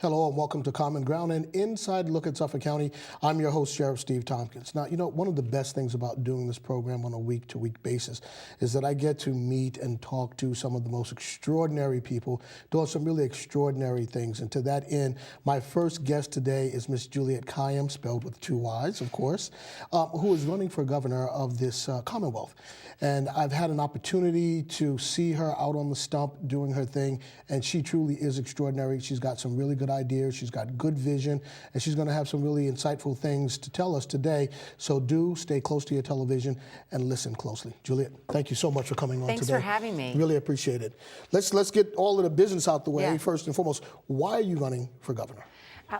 Hello and welcome to Common Ground, an inside look at Suffolk County. I'm your host, Sheriff Steve Tompkins. Now, you know, one of the best things about doing this program on a week-to-week basis is that I get to meet and talk to some of the most extraordinary people doing some really extraordinary things. And to that end, my first guest today is Miss Juliette Kayyem, spelled with two Y's, of course, who is running for governor of this Commonwealth. And I've had an opportunity to see her out on the stump doing her thing, and she truly is extraordinary. She's got some really good ideas, she's got good vision, and she's going to have some really insightful things to tell us today. So do stay close to your television and listen closely. Juliette, thank you so much for coming on today. Thanks for having me. Really appreciate it. Let's get all of the business out the way. Yeah. First and foremost, why are you running for governor?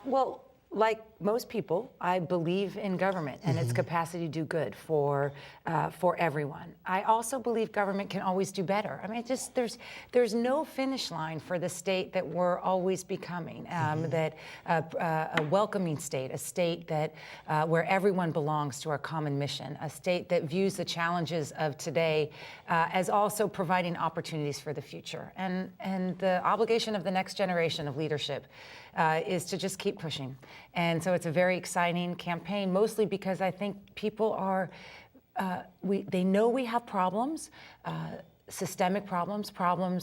Well, like most people, I believe in government and its capacity to do good for everyone. I also believe government can always do better. I mean, there's no finish line for the state that we're always becoming. That a welcoming state, a state that where everyone belongs to our common mission, a state that views the challenges of today as also providing opportunities for the future. And the obligation of the next generation of leadership is to just keep pushing. And so it's a very exciting campaign, mostly because I think people are, they know we have problems, systemic problems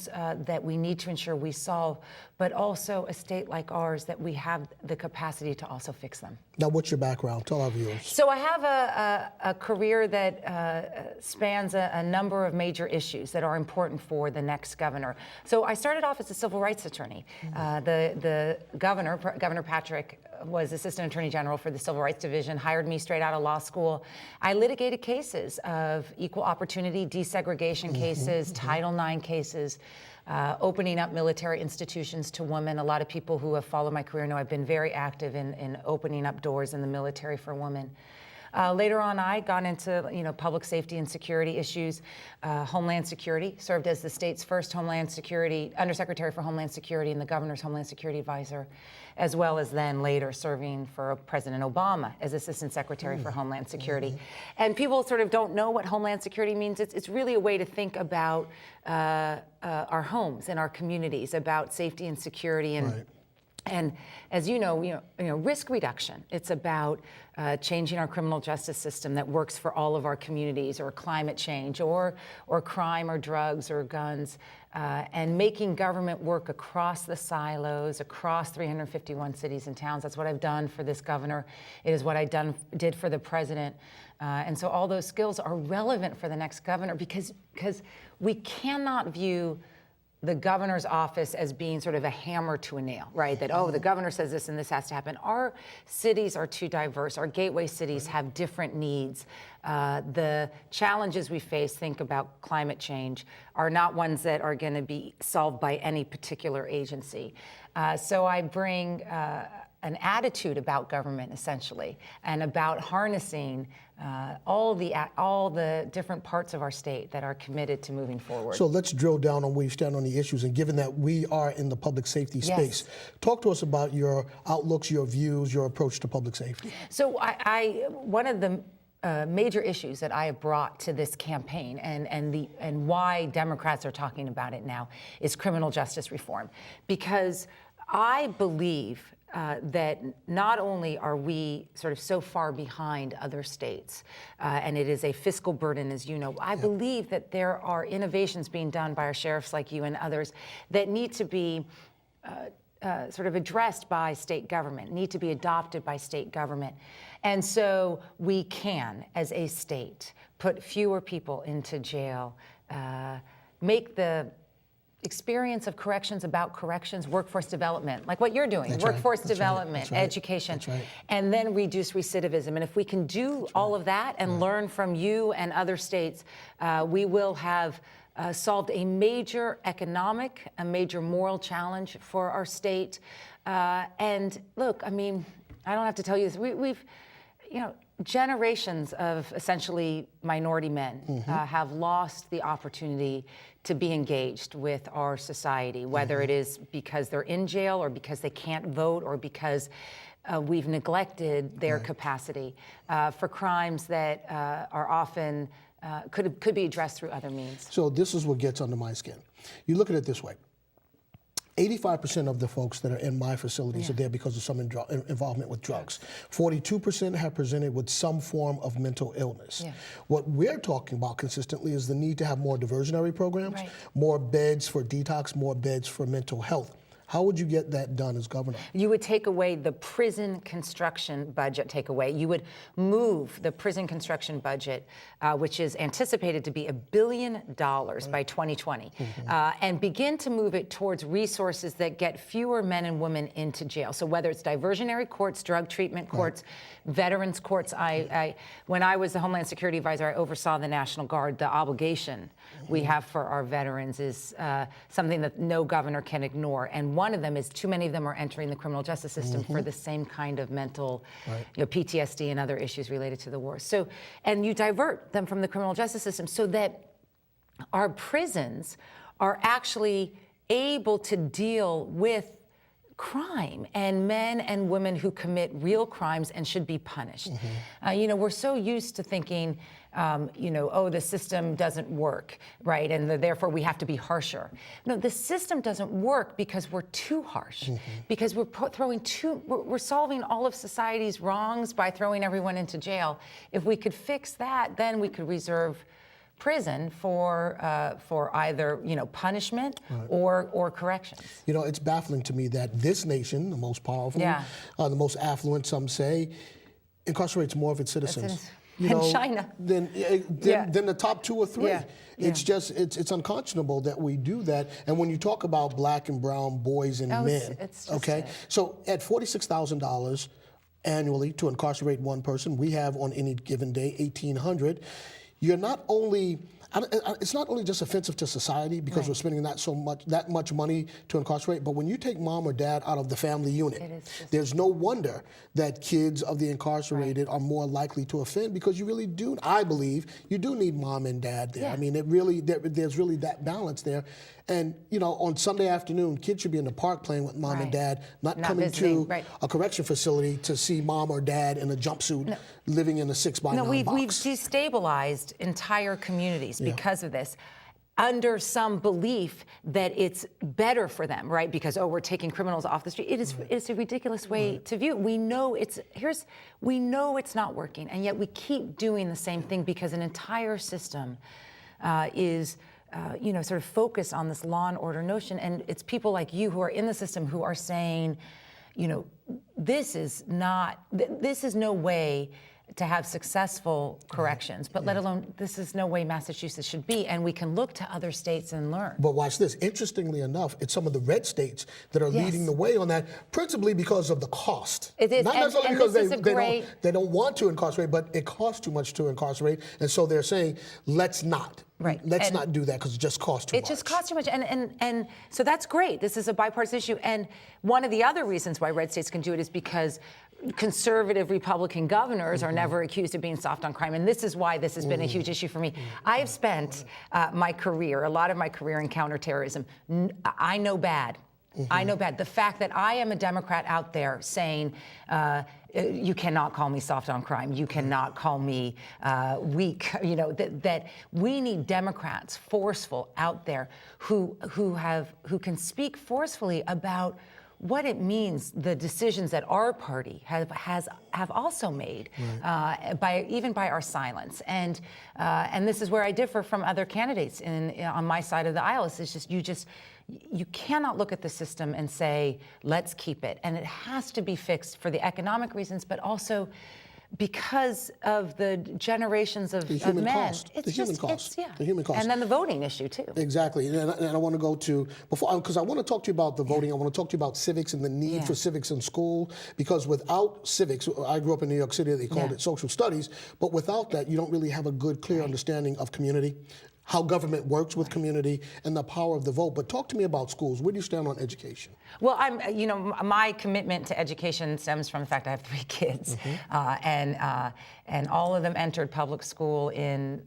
that we need to ensure we solve, but also a state like ours that we have the capacity to also fix them. Now, what's your background? Tell our viewers. So I have a career that spans a number of major issues that are important for the next governor. So I started off as a civil rights attorney. The governor, Governor Patrick, was Assistant Attorney General for the Civil Rights Division, hired me straight out of law school. I litigated cases of equal opportunity, desegregation cases, Title IX cases, opening up military institutions to women. A lot of people who have followed my career know I've been very active in opening up doors in the military for women. Later on, I got into public safety and security issues, Homeland Security, served as the state's first Homeland Security, Undersecretary for Homeland Security and the governor's Homeland Security advisor, as well as then later serving for President Obama as Assistant Secretary for Homeland Security. And people sort of don't know what Homeland Security means. It's really a way to think about our homes and our communities, about safety and security and. Right. And as you know, risk reduction. It's about changing our criminal justice system that works for all of our communities, or climate change, or crime, or drugs, or guns, and making government work across the silos, across 351 cities and towns. That's what I've done for this governor. It is what I did for the president. And so all those skills are relevant for the next governor because we cannot view the governor's office as being sort of a hammer to a nail, right? That, oh, the governor says this and this has to happen. Our cities are too diverse. Our gateway cities have different needs. The challenges we face, think about climate change, are not ones that are going to be solved by any particular agency. So I bring an attitude about government, essentially, and about harnessing all the different parts of our state that are committed to moving forward. So let's drill down on where you stand on the issues, and given that we are in the public safety space, talk to us about your outlooks, your views, your approach to public safety. So one of the major issues that I have brought to this campaign and why Democrats are talking about it now is criminal justice reform, because I believe that not only are we sort of so far behind other states, and it is a fiscal burden, as you know, I believe that there are innovations being done by our sheriffs like you and others that need to be sort of addressed by state government, need to be adopted by state government. And so we can, as a state, put fewer people into jail, make the experience of corrections about corrections, workforce development, like what you're doing, workforce development, education, and then reduce recidivism. And if we can do all of that and learn from you and other states, we will have solved a major economic, a major moral challenge for our state. And look, I mean, I don't have to tell you this. We've generations of essentially minority men have lost the opportunity to be engaged with our society, whether it is because they're in jail or because they can't vote or because we've neglected their capacity for crimes that are often could be addressed through other means. So this is what gets under my skin. You look at it this way. 85% of the folks that are in my facilities are there because of some involvement with drugs. 42% have presented with some form of mental illness. What we're talking about consistently is the need to have more diversionary programs, more beds for detox, more beds for mental health. How would you get that done as governor? You would take away the prison construction budget You would move the prison construction budget, which is anticipated to be $1 billion by 2020, and begin to move it towards resources that get fewer men and women into jail. So whether it's diversionary courts, drug treatment courts, veterans courts. When I was the Homeland Security Advisor, I oversaw the National Guard. The obligation we have for our veterans is something that no governor can ignore. And one of them is too many of them are entering the criminal justice system for the same kind of mental PTSD and other issues related to the war. So, and you divert them from the criminal justice system so that our prisons are actually able to deal with crime and men and women who commit real crimes and should be punished. We're so used to thinking, oh, the system doesn't work, right? And therefore we have to be harsher. No, the system doesn't work because we're too harsh, because we're solving all of society's wrongs by throwing everyone into jail. If we could fix that, then we could reserve prison for either punishment or corrections. It's baffling to me that this nation, the most powerful, the most affluent, some say, incarcerates more of its citizens. China. Than the top 2 or 3. It's just, it's unconscionable that we do that. And when you talk about black and brown boys and men, it's just so at $46,000 annually to incarcerate one person, we have on any given day 1,800. You're not only, it's not only just offensive to society because we're spending that much money to incarcerate, but when you take mom or dad out of the family unit, there's no wonder that kids of the incarcerated are more likely to offend, because you really do, I believe, you do need mom and dad there. I mean, there's really that balance there. And, on Sunday afternoon, kids should be in the park playing with mom and dad, not coming to a correction facility to see mom or dad in a jumpsuit living in a 6x9 box. We've destabilized entire communities because of this, under some belief that it's better for them, right? Because, we're taking criminals off the street. It's a ridiculous way to view it. We know it's not working, and yet we keep doing the same thing because an entire system is sort of focused on this law and order notion. And it's people like you who are in the system who are saying, this is no way to have successful corrections, but let alone, this is no way Massachusetts should be, and we can look to other states and learn. But watch this. Interestingly enough, it's some of the red states that are leading the way on that, principally because of the cost. It is. Not necessarily because they don't want to incarcerate, but it costs too much to incarcerate, and so they're saying, let's not. Let's not do that because it just costs too much. It just costs too much. And so that's great. This is a bipartisan issue. And one of the other reasons why red states can do it is because conservative Republican governors are never accused of being soft on crime. And this is why this has been a huge issue for me. I have spent a lot of my career in counterterrorism. I know bad. I know bad. The fact that I am a Democrat out there saying, you cannot call me soft on crime. You cannot call me weak. That we need Democrats, forceful, out there who can speak forcefully about what it means, the decisions that our party have also made, even by our silence. And this is where I differ from other candidates on my side of the aisle. It's just you cannot look at the system and say, let's keep it. And it has to be fixed for the economic reasons, but also because of the generations of men. The human cost. And then the voting issue, too. Exactly. And I want to go to, because I want to talk to you about the voting, I want to talk to you about civics and the need for civics in school, because without civics, I grew up in New York City, they called it social studies, but without that, you don't really have a good, clear understanding of community, how government works with community, and the power of the vote. But talk to me about schools. Where do you stand on education? Well, my commitment to education stems from the fact I have 3 kids, and all of them entered public school in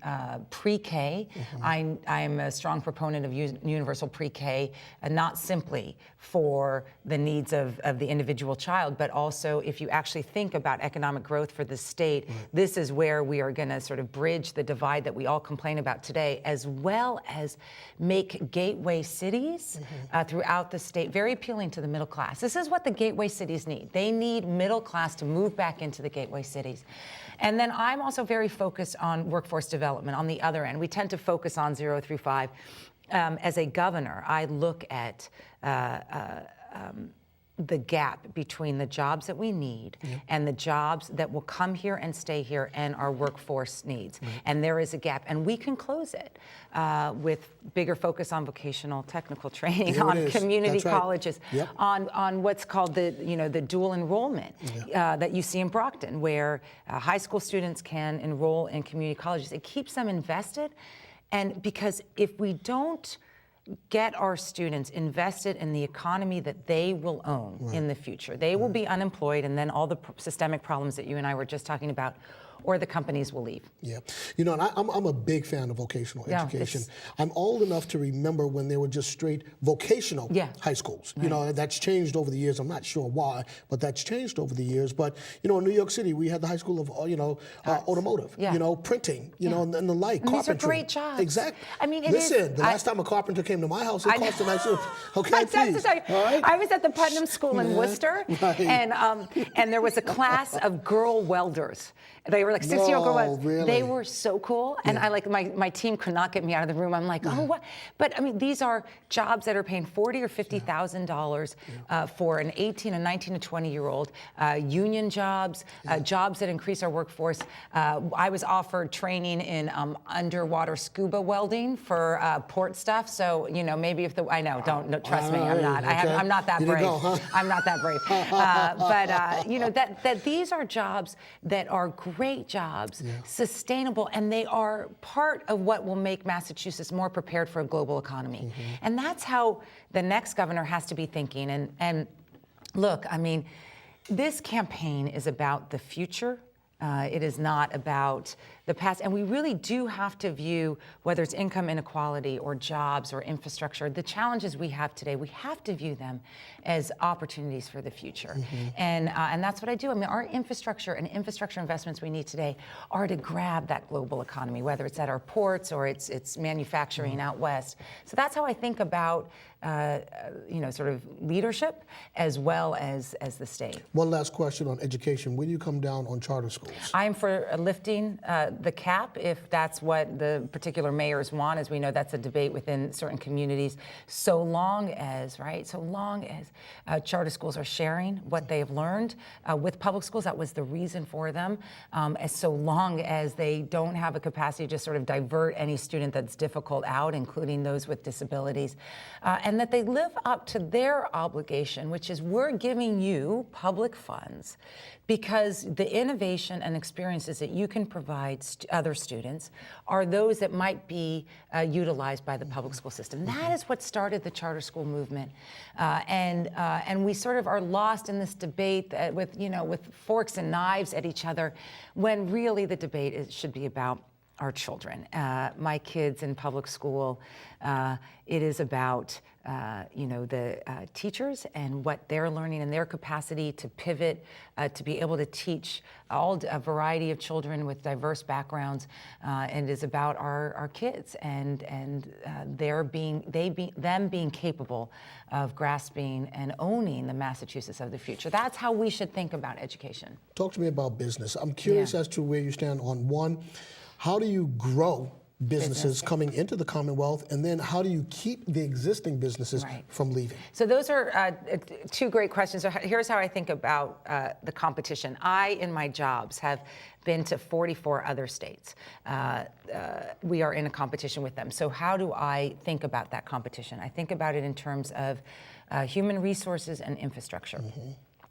pre-K. I'm a strong proponent of universal pre-K, not simply for the needs of the individual child, but also if you actually think about economic growth for the state, this is where we are going to sort of bridge the divide that we all complain about today. as well as make gateway cities throughout the state very appealing to the middle class. This is what the gateway cities need. They need middle class to move back into the gateway cities. And then I'm also very focused on workforce development on the other end. We tend to focus on 0 through 5. As a governor, I look at the gap between the jobs that we need and the jobs that will come here and stay here and our workforce needs. And there is a gap, and we can close it with bigger focus on vocational technical training, on community colleges, on what's called the dual enrollment that you see in Brockton, where high school students can enroll in community colleges. It keeps them invested, and because if we don't get our students invested in the economy that they will own in the future, they will be unemployed, and then all the systemic problems that you and I were just talking about, or the companies will leave. Yeah, you know, and I'm a big fan of vocational education. I'm old enough to remember when there were just straight vocational high schools. You know, that's changed over the years. I'm not sure why, but that's changed over the years. But, you know, in New York City, we had the High School of, automotive, you know, printing, you know, and the like, and carpentry. These are great jobs. Exactly. I mean, the last time a carpenter came to my house, it cost a nice little, okay, please. All right? I was at the Putnam School in Worcester, and there was a class of girl welders. They were like 6-year-old girl welders. Really? They were so cool, and I my team could not get me out of the room. I'm like, oh, what? But I mean, these are jobs that are paying $40,000 or $50,000 for an 18, and 19 to 20-year-old. Union jobs, jobs that increase our workforce. I was offered training in underwater scuba welding for port stuff. So you know, maybe if don't trust me, I'm not. I'm not that brave. I'm not that brave. But you know that these are jobs that are great jobs, sustainable, and they are part of what will make Massachusetts more prepared for a global economy. And that's how the next governor has to be thinking. And look, I mean, this campaign is about the future. It is not about the past. And we really do have to view, whether it's income inequality or jobs or infrastructure, the challenges we have today, we have to view them as opportunities for the future. And that's what I do. I mean, our infrastructure and infrastructure investments we need today are to grab that global economy, whether it's at our ports or it's manufacturing out west. So that's how I think about sort of leadership as well as the state. One last question on education. When you come down on charter schools? I'm for lifting the cap if that's what the particular mayors want. As we know, that's a debate within certain communities. So long as charter schools are sharing what they have learned with public schools, that was the reason for them. As so long as they don't have a capacity to just sort of divert any student that's difficult out, including those with disabilities, and that they live up to their obligation, which is we're giving you public funds because the innovation and experiences that you can provide other students are those that might be utilized by the public school system. That is what started the charter school movement, and we sort of are lost in this debate with forks and knives at each other, when really the debate should be about our children. My kids in public school, it is about the teachers and what they're learning and their capacity to pivot, to be able to teach a variety of children with diverse backgrounds, and it is about our kids and them being capable of grasping and owning the Massachusetts of the future. That's how we should think about education. Talk to me about business. I'm curious as to where you stand on one. How do you grow businesses coming into the Commonwealth, and then how do you keep the existing businesses from leaving? So those are two great questions. So here's how I think about the competition. I, in my jobs, have been to 44 other states. We are in a competition with them. So how do I think about that competition? I think about it in terms of human resources and infrastructure.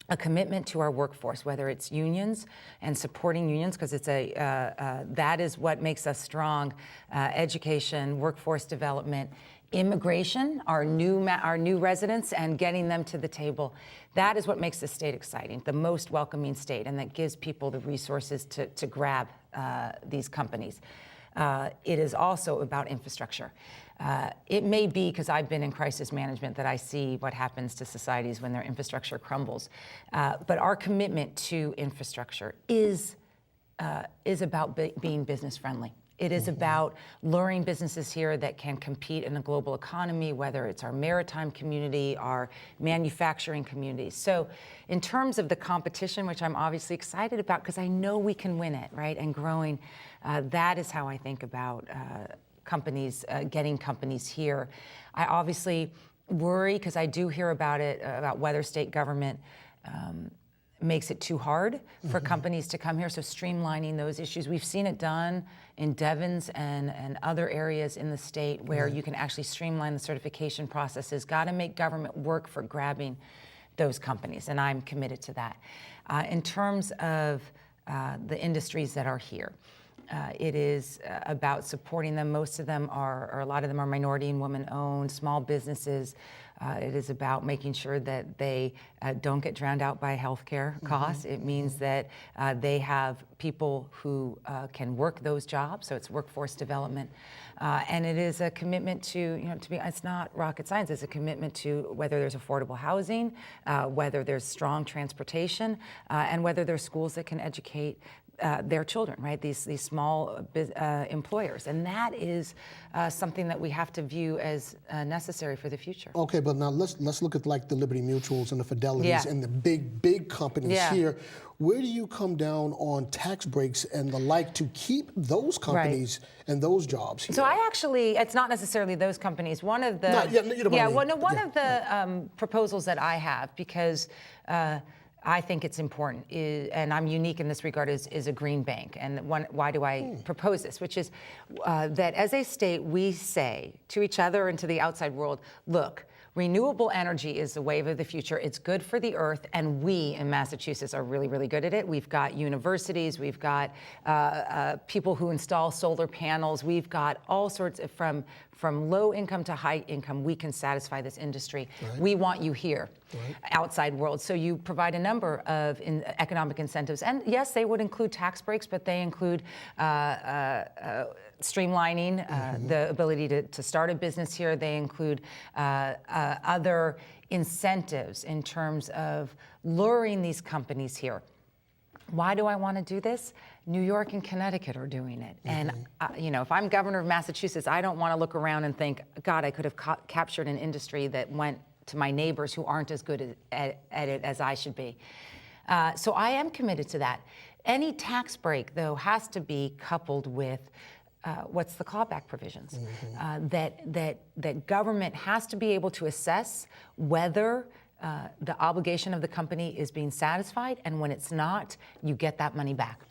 A commitment to our workforce, whether it's unions and supporting unions, because it's that is what makes us strong. Education, workforce development, immigration, our new residents, and getting them to the table. That is what makes the state exciting, the most welcoming state, and that gives people the resources to grab these companies. It is also about infrastructure. It may be because I've been in crisis management that I see what happens to societies when their infrastructure crumbles. But our commitment to infrastructure is about being business friendly. It is about luring businesses here that can compete in the global economy, whether it's our maritime community, our manufacturing communities. So in terms of the competition, which I'm obviously excited about because I know we can win it, right, and growing, that is how I think about companies, getting companies here. I obviously worry because I do hear about it, about whether state government makes it too hard for companies to come here. So streamlining those issues. We've seen it done in Devons and other areas in the state where you can actually streamline the certification processes. Got to make government work for grabbing those companies, and I'm committed to that. In terms of the industries that are here, it is about supporting them. Most of them are, or a lot of them are minority and woman-owned, small businesses. It is about making sure that they don't get drowned out by healthcare costs. It means that they have people who can work those jobs, so it's workforce development. And it is a commitment to, it's not rocket science, it's a commitment to whether there's affordable housing, whether there's strong transportation, and whether there's schools that can educate their children, right? These small employers, and that is something that we have to view as necessary for the future. Okay, but now let's look at like the Liberty Mutuals and the Fidelities and the big companies here. Where do you come down on tax breaks and the like to keep those companies and those jobs here? So I actually, it's not necessarily those companies. One of the one of the proposals that I have, because I think it's important, and I'm unique in this regard, is a green bank. And why do I propose this? Which is that as a state, we say to each other and to the outside world, look, renewable energy is the wave of the future. It's good for the earth, and we in Massachusetts are really, really good at it. We've got universities, we've got people who install solar panels, we've got all sorts of, from low income to high income, we can satisfy this industry. We want you here, outside world. So you provide a number of economic incentives. And yes, they would include tax breaks, but they include streamlining the ability to start a business here. They include other incentives in terms of luring these companies here. Why do I want to do this? New York and Connecticut are doing it. And, if I'm governor of Massachusetts, I don't want to look around and think, God, I could have captured an industry that went to my neighbors who aren't as good at it as I should be. So I am committed to that. Any tax break, though, has to be coupled with what's the clawback provisions? That government has to be able to assess whether the obligation of the company is being satisfied, and when it's not, you get that money back.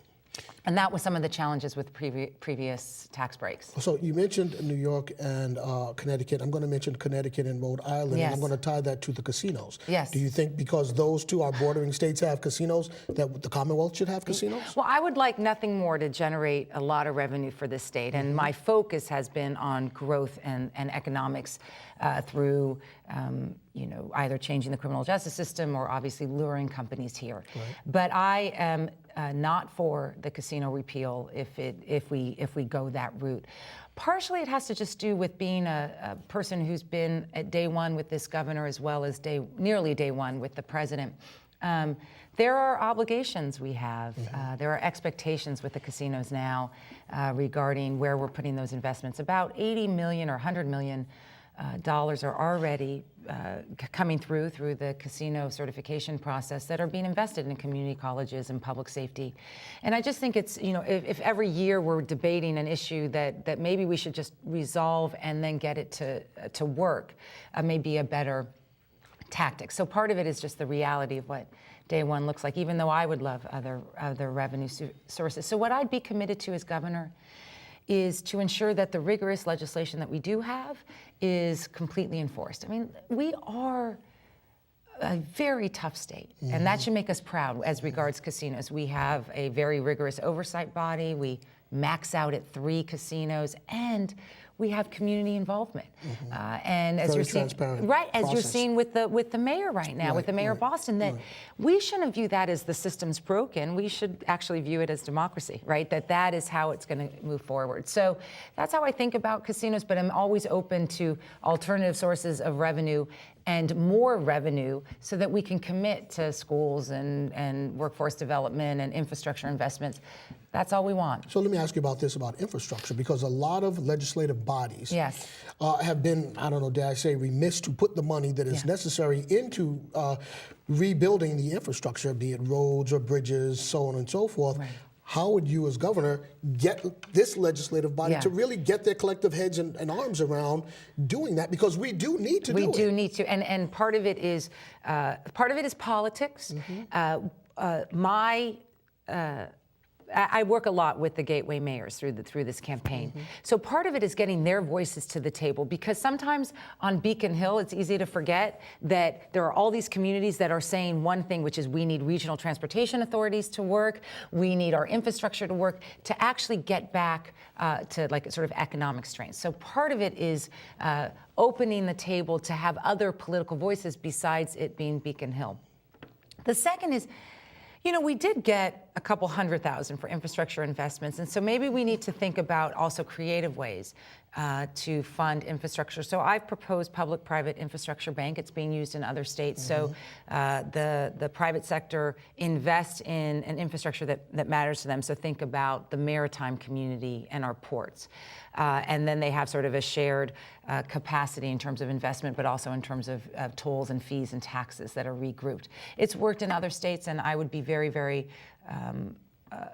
And that was some of the challenges with previous tax breaks. So you mentioned New York and Connecticut. I'm going to mention Connecticut and Rhode Island, and I'm going to tie that to the casinos. Yes. Do you think because those two, our bordering states, have casinos, that the Commonwealth should have casinos? Well, I would like nothing more to generate a lot of revenue for this state, and my focus has been on growth and economics through either changing the criminal justice system or obviously luring companies here. But I am not for the casino repeal if we go that route. Partially, it has to just do with being a person who's been at day one with this governor as well as nearly day one with the president. There are obligations we have. There are expectations with the casinos now regarding where we're putting those investments. About 80 million or 100 million dollars are already coming through the casino certification process that are being invested in community colleges and public safety. And I just think it's, if every year we're debating an issue that maybe we should just resolve and then get it to work, may be a better tactic. So part of it is just the reality of what day one looks like, even though I would love other revenue sources. So what I'd be committed to as governor is to ensure that the rigorous legislation that we do have is completely enforced. I mean, we are a very tough state, and that should make us proud as regards casinos. We have a very rigorous oversight body. We max out at 3 casinos, and we have community involvement. And as very you're seeing, process. You're seeing with the mayor right now, with the mayor of Boston, that we shouldn't view that as the system's broken. We should actually view it as democracy, right? That is how it's going to move forward. So that's how I think about casinos, but I'm always open to alternative sources of revenue and more revenue so that we can commit to schools and workforce development and infrastructure investments That's all we want. So let me ask you about this, about infrastructure, because a lot of legislative bodies Yes. have been, I don't know, dare I say, remiss to put the money that is necessary into rebuilding the infrastructure, be it roads or bridges, so on and so forth. Right. How would you as governor get this legislative body to really get their collective heads and arms around doing that? Because we do need to do it. We do need to, and part of it is politics. I work a lot with the Gateway mayors through this campaign. So part of it is getting their voices to the table, because sometimes on Beacon Hill, it's easy to forget that there are all these communities that are saying one thing, which is we need regional transportation authorities to work, we need our infrastructure to work, to actually get back to like sort of economic strength. So part of it is opening the table to have other political voices besides it being Beacon Hill. The second is, you know, we did get a couple $100,000 for infrastructure investments, and so maybe we need to think about also creative ways to fund infrastructure. So I've proposed public-private infrastructure bank. It's being used in other states. So the private sector invest in an infrastructure that matters to them. So think about the maritime community and our ports. And then they have sort of a shared capacity in terms of investment, but also in terms of tolls and fees and taxes that are regrouped. It's worked in other states, and I would be very, very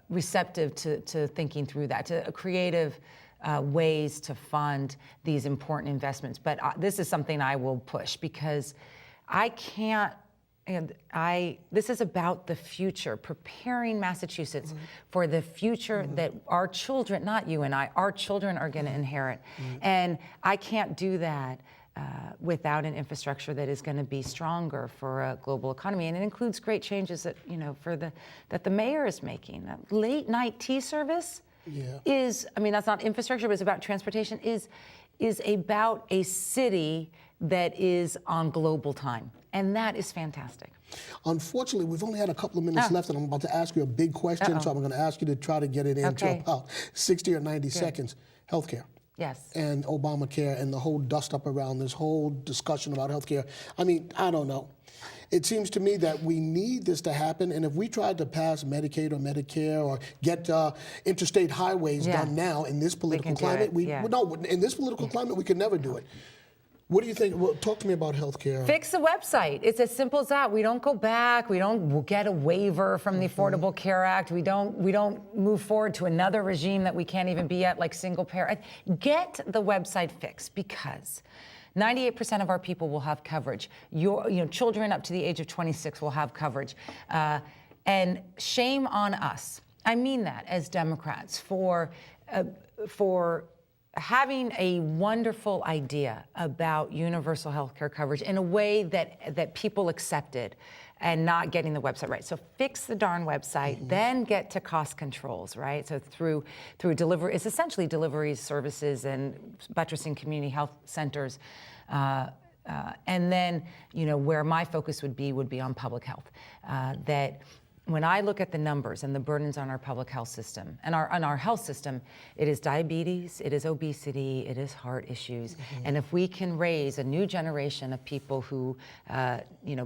receptive to thinking through that, to creative ways to fund these important investments. But this is something I will push, because I can't, this is about the future, preparing Massachusetts for the future that our children, not you and I, our children are going to inherit. And I can't do that without an infrastructure that is going to be stronger for a global economy. And it includes great changes that, you know, that the mayor is making. That late night tea service is, I mean, that's not infrastructure, but it's about transportation, is about a city that is on global time. And that is fantastic. Unfortunately, we've only had a couple of minutes left, and I'm about to ask you a big question, so I'm going to ask you to try to get it into about 60 or 90 seconds. Healthcare. Yes. And Obamacare and the whole dust up around this whole discussion about healthcare. I mean, I don't know. It seems to me that we need this to happen, and if we tried to pass Medicaid or Medicare or get interstate highways done now in this political climate, in this political climate, we could never do it. What do you think? Well, talk to me about healthcare. Fix the website. It's as simple as that. We don't go back. We don't get a waiver from the Affordable Care Act. We don't move forward to another regime that we can't even be at, like single payer. Get the website fixed, because 98% of our people will have coverage. Children up to the age of 26 will have coverage. And shame on us. I mean that as Democrats for having a wonderful idea about universal health care coverage in a way that people accepted, and not getting the website right. So fix the darn website, then get to cost controls, right? So through delivery, it's essentially delivery services and buttressing community health centers. And then, where my focus would be on public health. That when I look at the numbers and the burdens on our public health system and on our health system, it is diabetes, it is obesity, it is heart issues. And if we can raise a new generation of people who,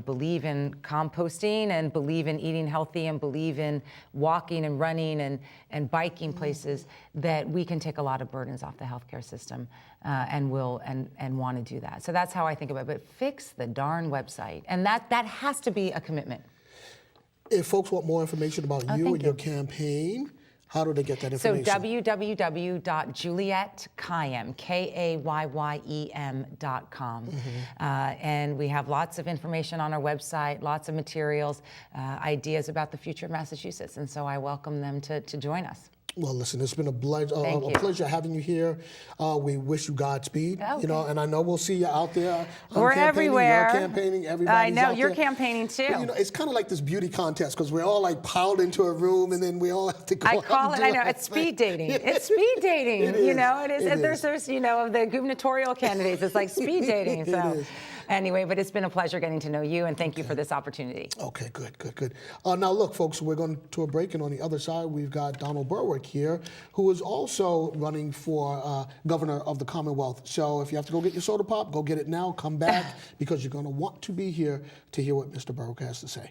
believe in composting and believe in eating healthy and believe in walking and running and biking places, that we can take a lot of burdens off the healthcare system, and want to do that. So that's how I think about it. But fix the darn website, and that has to be a commitment. If folks want more information about you and your campaign, how do they get that information? So www.JulietteKayyem, KAYYEM.com. And we have lots of information on our website, lots of materials, ideas about the future of Massachusetts. And so I welcome them to join us. Well, listen, it's been a pleasure having you here. We wish you Godspeed. Okay. And I know we'll see you out there. We're everywhere. You're campaigning. Everybody's I know out you're there. campaigning too. But, it's kind of like this beauty contest, because we're all like piled into a room, and then we all have to go. I call it. I know it's speed dating. It's speed dating. It is. There's of the gubernatorial candidates. It's like speed dating. So. Anyway, but it's been a pleasure getting to know you, and thank you for this opportunity. Okay, good. Now, look, folks, we're going to a break, and on the other side, we've got Donald Berwick here, who is also running for governor of the Commonwealth. So if you have to go get your soda pop, go get it now. Come back, because you're going to want to be here to hear what Mr. Berwick has to say.